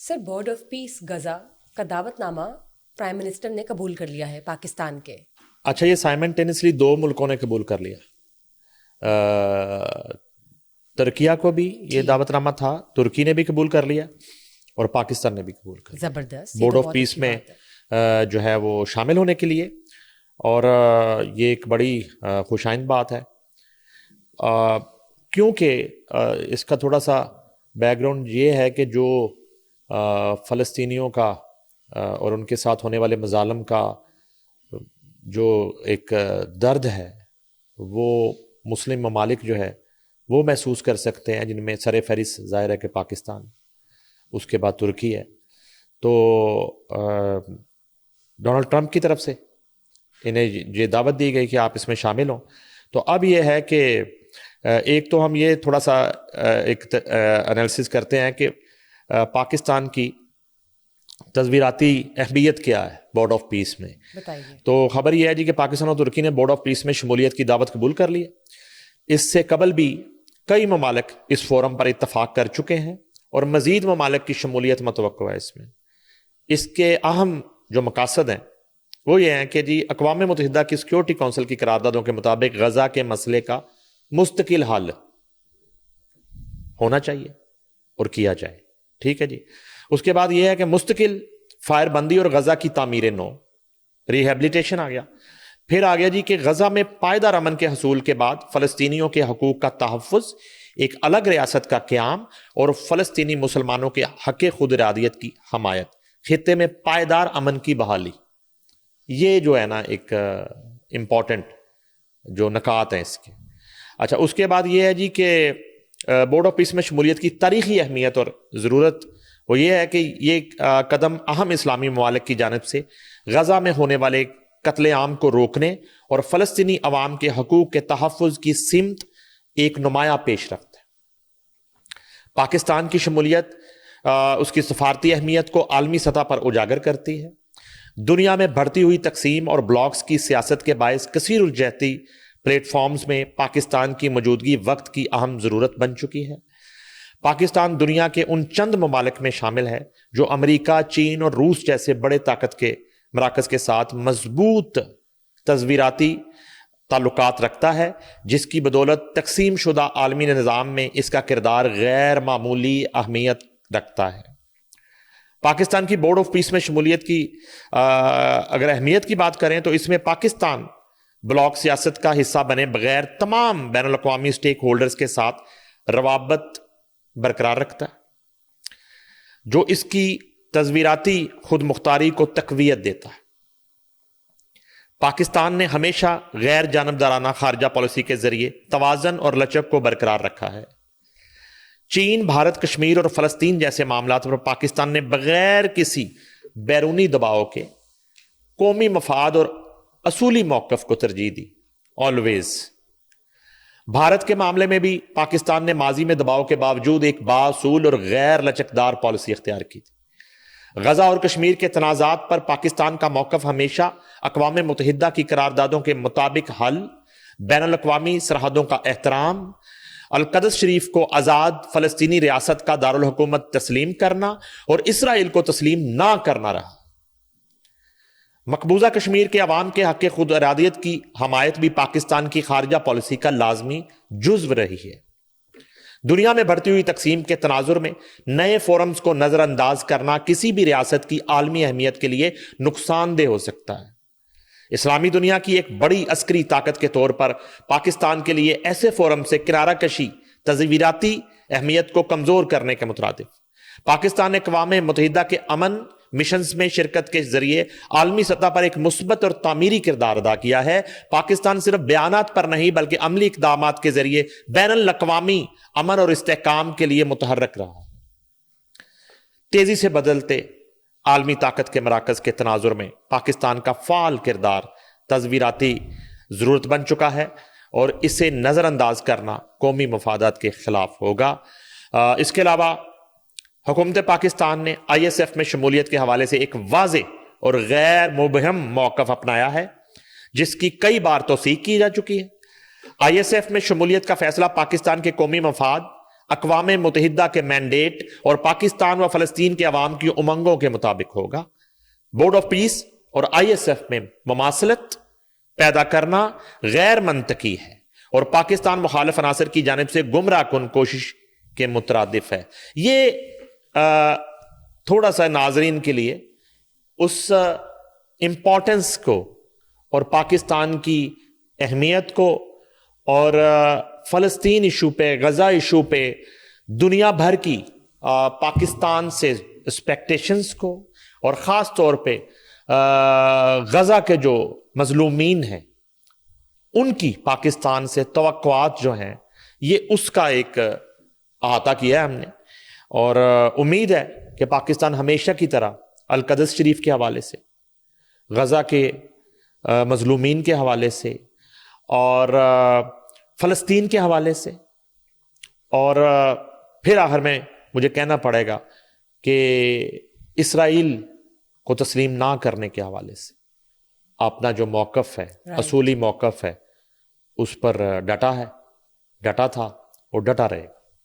Sir board of peace Gaza کا دعوت نامہ پرائم منسٹر نے قبول کر لیا ہے پاکستان کے. اچھا، یہ سائمنٹینسلی دو ملکوں نے قبول کر لیا. ترکیہ کو بھی یہ دعوت نامہ تھا، ترکی نے بھی قبول کر لیا اور پاکستان نے بھی قبول کر لیا زبردست بورڈ آف پیس میں جو ہے وہ شامل ہونے کے لیے. اور یہ ایک بڑی خوش آئند بات ہے، کیونکہ اس کا تھوڑا سا بیک گراؤنڈ یہ ہے کہ جو فلسطینیوں کا اور ان کے ساتھ ہونے والے مظالم کا جو ایک درد ہے وہ مسلم ممالک جو ہے وہ محسوس کر سکتے ہیں، جن میں سر فہرست ظاہر ہے کہ پاکستان، اس کے بعد ترکی ہے. تو ڈونلڈ ٹرمپ کی طرف سے انہیں یہ دعوت دی گئی کہ آپ اس میں شامل ہوں. تو اب یہ ہے کہ ایک تو ہم یہ تھوڑا سا ایک انالیسس کرتے ہیں کہ پاکستان کی تصویراتی اہمیت کیا ہے بورڈ آف پیس میں. تو خبر یہ ہے جی کہ پاکستان اور ترکی نے بورڈ آف پیس میں شمولیت کی دعوت قبول کر لی ہے. اس سے قبل بھی کئی ممالک اس فورم پر اتفاق کر چکے ہیں اور مزید ممالک کی شمولیت متوقع ہے. اس کے اہم جو مقاصد ہیں وہ یہ ہیں کہ جی اقوام متحدہ کی سیکیورٹی کونسل کی قراردادوں کے مطابق غزہ کے مسئلے کا مستقل حل ہونا چاہیے اور کیا جائے. ٹھیک ہے جی. اس کے بعد یہ ہے کہ مستقل فائر بندی اور غزہ کی تعمیر نو، ریہیبلیٹیشن آ گیا. پھر آ گیا جی کہ غزہ میں پائیدار امن کے حصول کے بعد فلسطینیوں کے حقوق کا تحفظ، ایک الگ ریاست کا قیام اور فلسطینی مسلمانوں کے حق خود ارادیت کی حمایت، خطے میں پائیدار امن کی بحالی. یہ جو ہے نا ایک امپورٹنٹ جو نکات ہیں اس کے. اچھا، اس کے بعد یہ ہے جی کہ بورڈ آف پیس میں شمولیت کی تاریخی اہمیت اور ضرورت وہ یہ ہے کہ یہ قدم اہم اسلامی ممالک کی جانب سے غزہ میں ہونے والے قتل عام کو روکنے اور فلسطینی عوام کے حقوق کے تحفظ کی سمت ایک نمایاں پیش رفت ہے. پاکستان کی شمولیت اس کی سفارتی اہمیت کو عالمی سطح پر اجاگر کرتی ہے. دنیا میں بڑھتی ہوئی تقسیم اور بلاکس کی سیاست کے باعث کثیر الجہتی پلیٹ فارمز میں پاکستان کی موجودگی وقت کی اہم ضرورت بن چکی ہے. پاکستان دنیا کے ان چند ممالک میں شامل ہے جو امریکہ، چین اور روس جیسے بڑے طاقت کے مراکز کے ساتھ مضبوط تصویراتی تعلقات رکھتا ہے، جس کی بدولت تقسیم شدہ عالمی نظام میں اس کا کردار غیر معمولی اہمیت رکھتا ہے. پاکستان کی بورڈ آف پیس میں شمولیت کی اگر اہمیت کی بات کریں تو اس میں پاکستان بلاک سیاست کا حصہ بنے بغیر تمام بین الاقوامی سٹیک ہولڈرز کے ساتھ روابط برقرار رکھتا ہے، جو اس کی تصویراتی خود مختاری کو تقویت دیتا ہے. پاکستان نے ہمیشہ غیر جانبدارانہ خارجہ پالیسی کے ذریعے توازن اور لچک کو برقرار رکھا ہے. چین، بھارت، کشمیر اور فلسطین جیسے معاملات پر پاکستان نے بغیر کسی بیرونی دباؤ کے قومی مفاد اور اصولی موقف کو ترجیح دی. آلویز. بھارت کے معاملے میں بھی پاکستان نے ماضی میں دباؤ کے باوجود ایک بااصول اور غیر لچکدار پالیسی اختیار کی تھی. غزہ اور کشمیر کے تنازعات پر پاکستان کا موقف ہمیشہ اقوام متحدہ کی قراردادوں کے مطابق حل، بین الاقوامی سرحدوں کا احترام، القدس شریف کو آزاد فلسطینی ریاست کا دارالحکومت تسلیم کرنا اور اسرائیل کو تسلیم نہ کرنا رہا. مقبوضہ کشمیر کے عوام کے حق خود ارادیت کی حمایت بھی پاکستان کی خارجہ پالیسی کا لازمی جزو رہی ہے. دنیا میں بڑھتی ہوئی تقسیم کے تناظر میں نئے فورمز کو نظر انداز کرنا کسی بھی ریاست کی عالمی اہمیت کے لیے نقصان دہ ہو سکتا ہے. اسلامی دنیا کی ایک بڑی عسکری طاقت کے طور پر پاکستان کے لیے ایسے فورم سے کنارہ کشی تصویراتی اہمیت کو کمزور کرنے کے مترادف. پاکستان نے اقوام متحدہ کے امن مشنز میں شرکت کے ذریعے عالمی سطح پر ایک مثبت اور تعمیری کردار ادا کیا ہے. پاکستان صرف بیانات پر نہیں بلکہ عملی اقدامات کے ذریعے بین الاقوامی امن اور استحکام کے لیے متحرک رہا. تیزی سے بدلتے عالمی طاقت کے مراکز کے تناظر میں پاکستان کا فعال کردار تصویراتی ضرورت بن چکا ہے اور اسے نظر انداز کرنا قومی مفادات کے خلاف ہوگا. اس کے علاوہ حکومت پاکستان نے آئی ایس ایف میں شمولیت کے حوالے سے ایک واضح اور غیر مبہم موقف اپنایا ہے جس کی کئی بار توثیق کی جا چکی ہے. آئی ایس ایف میں شمولیت کا فیصلہ پاکستان کے قومی مفاد، اقوام متحدہ کے مینڈیٹ اور پاکستان و فلسطین کے عوام کی امنگوں کے مطابق ہوگا۔ بورڈ آف پیس اور آئی ایس ایف میں مماثلت پیدا کرنا غیر منطقی ہے اور پاکستان مخالف عناصر کی جانب سے گمراہ کن کوشش کے مترادف ہے۔ یہ تھوڑا سا ناظرین کے لیے اس امپورٹنس کو اور پاکستان کی اہمیت کو اور فلسطین ایشو پہ، غزہ ایشو پہ دنیا بھر کی پاکستان سے ایکسپیکٹیشنز کو اور خاص طور پہ غزہ کے جو مظلومین ہیں ان کی پاکستان سے توقعات جو ہیں، یہ اس کا ایک احاطہ کیا ہے ہم نے، اور امید ہے کہ پاکستان ہمیشہ کی طرح القدس شریف کے حوالے سے، غزہ کے مظلومین کے حوالے سے اور فلسطین کے حوالے سے، اور پھر آخر میں مجھے کہنا پڑے گا کہ اسرائیل کو تسلیم نہ کرنے کے حوالے سے اپنا جو موقف ہے، اصولی موقف ہے، اس پر ڈٹا تھا اور ڈٹا رہے گا۔